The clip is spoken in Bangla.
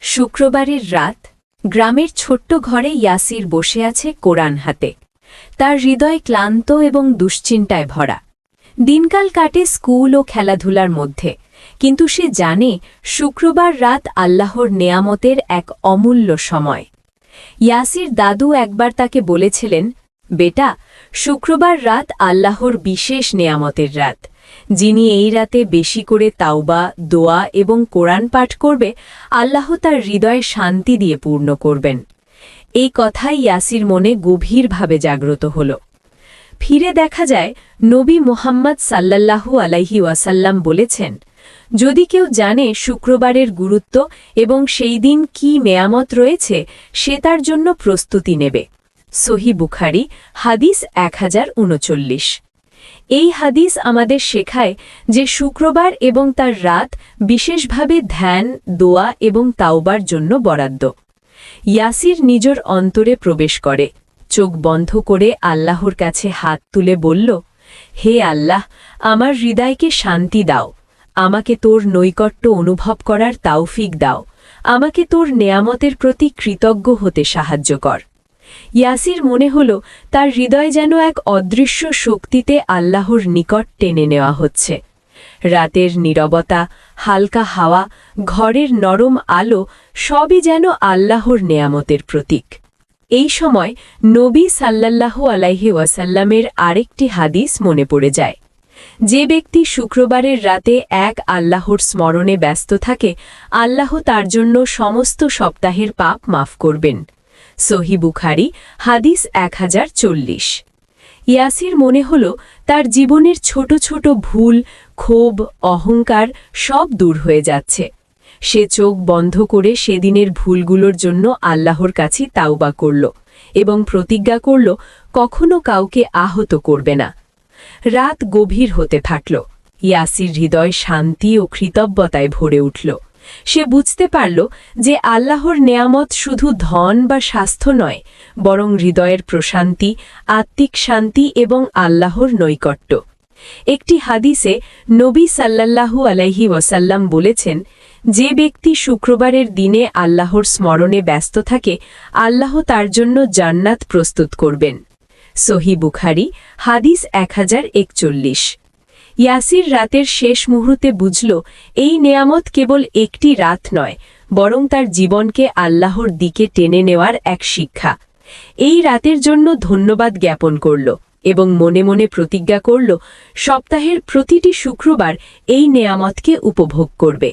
শুক্রবারের রাত গ্রামের ছোট্ট ঘরে ইয়াসির বসে আছে কোরআন হাতে। তার হৃদয় ক্লান্ত এবং দুশ্চিন্তায় ভরা। দিনকাল কাটে স্কুল ও খেলাধুলার মধ্যে, কিন্তু সে জানে শুক্রবার রাত আল্লাহর নেয়ামতের এক অমূল্য সময়। ইয়াসির দাদু একবার তাকে বলেছিলেন, বেটা, শুক্রবার রাত আল্লাহর বিশেষ নেয়ামতের রাত। যিনি এই রাতে বেশি করে তাওবা, দোয়া এবং কোরআন পাঠ করবে, আল্লাহ তার হৃদয়ে শান্তি দিয়ে পূর্ণ করবেন। এই কথাই ইয়াসির মনে গভীরভাবে জাগ্রত হল। ফিরে দেখা যায় নবী মুহাম্মদ সাল্লাল্লাহু আলাইহি ওয়াসাল্লাম বলেছেন, যদি কেউ জানে শুক্রবারের গুরুত্ব এবং সেই দিন কি নেয়ামত রয়েছে, সে তার জন্য প্রস্তুতি নেবে। সহিহ বুখারী হাদিস 1039। এই হাদিস আমাদের শেখায় যে শুক্রবার এবং তার রাত বিশেষভাবে ধ্যান, দোয়া এবং তাওবার জন্য বরাদ্দ। ইয়াসির নিজের অন্তরে প্রবেশ করে, চোখ বন্ধ করে আল্লাহর কাছে হাত তুলে বলল, হে আল্লাহ, আমার হৃদয়কে শান্তি দাও, আমাকে তোর নৈকট্য অনুভব করার তাওফিক দাও, আমাকে তোর নেয়ামতের প্রতি কৃতজ্ঞ হতে সাহায্য কর। ইয়াসির মনে হল তার হৃদয় যেন এক অদৃশ্য শক্তিতে আল্লাহর নিকট টেনে নেওয়া হচ্ছে। রাতের নীরবতা, হালকা হাওয়া, ঘরের নরম আলো সবই যেন আল্লাহর নেয়ামতের প্রতীক। এই সময় নবী সাল্লাল্লাহু আলাইহি ওয়াসাল্লামের আরেকটি হাদিস মনে পড়ে যায়, যে ব্যক্তি শুক্রবারের রাতে এক আল্লাহর স্মরণে ব্যস্ত থাকে, আল্লাহ তার জন্য সমস্ত সপ্তাহের পাপ মাফ করবেন। সহিহ বুখারী হাদিস 1040। ইয়াসির মনে হল তার জীবনের ছোট ছোট ভুল, ক্ষোভ, অহংকার সব দূর হয়ে যাচ্ছে। সে চোখ বন্ধ করে সেদিনের ভুলগুলোর জন্য আল্লাহর কাছে তাওবা করল এবং প্রতিজ্ঞা করল কখনো কাউকে আহত করবে না। রাত গভীর হতে থাকল। ইয়াসির হৃদয় শান্তি ও কৃতজ্ঞতায় ভরে উঠল। সে বুঝতে পারল যে আল্লাহর নেয়ামত শুধু ধন বা স্বাস্থ্য নয়, বরং হৃদয়ের প্রশান্তি, আত্মিক শান্তি এবং আল্লাহর নৈকট্য। একটি হাদিসে নবী সাল্লাল্লাহু আলাইহি ওয়াসাল্লাম বলেছেন, যে ব্যক্তি শুক্রবারের দিনে আল্লাহর স্মরণে ব্যস্ত থাকে, আল্লাহ তার জন্য জান্নাত প্রস্তুত করবেন। সহিহ বুখারী হাদিস 1041। ইয়াসির রাতের শেষ মুহূর্তে বুঝল, এই নেয়ামত কেবল একটি রাত নয়, বরং তার জীবনকে আল্লাহর দিকে টেনে নেওয়ার এক শিক্ষা। এই রাতের জন্য ধন্যবাদ জ্ঞাপন করল এবং মনে মনে প্রতিজ্ঞা করল, সপ্তাহের প্রতিটি শুক্রবার এই নেয়ামতকে উপভোগ করবে।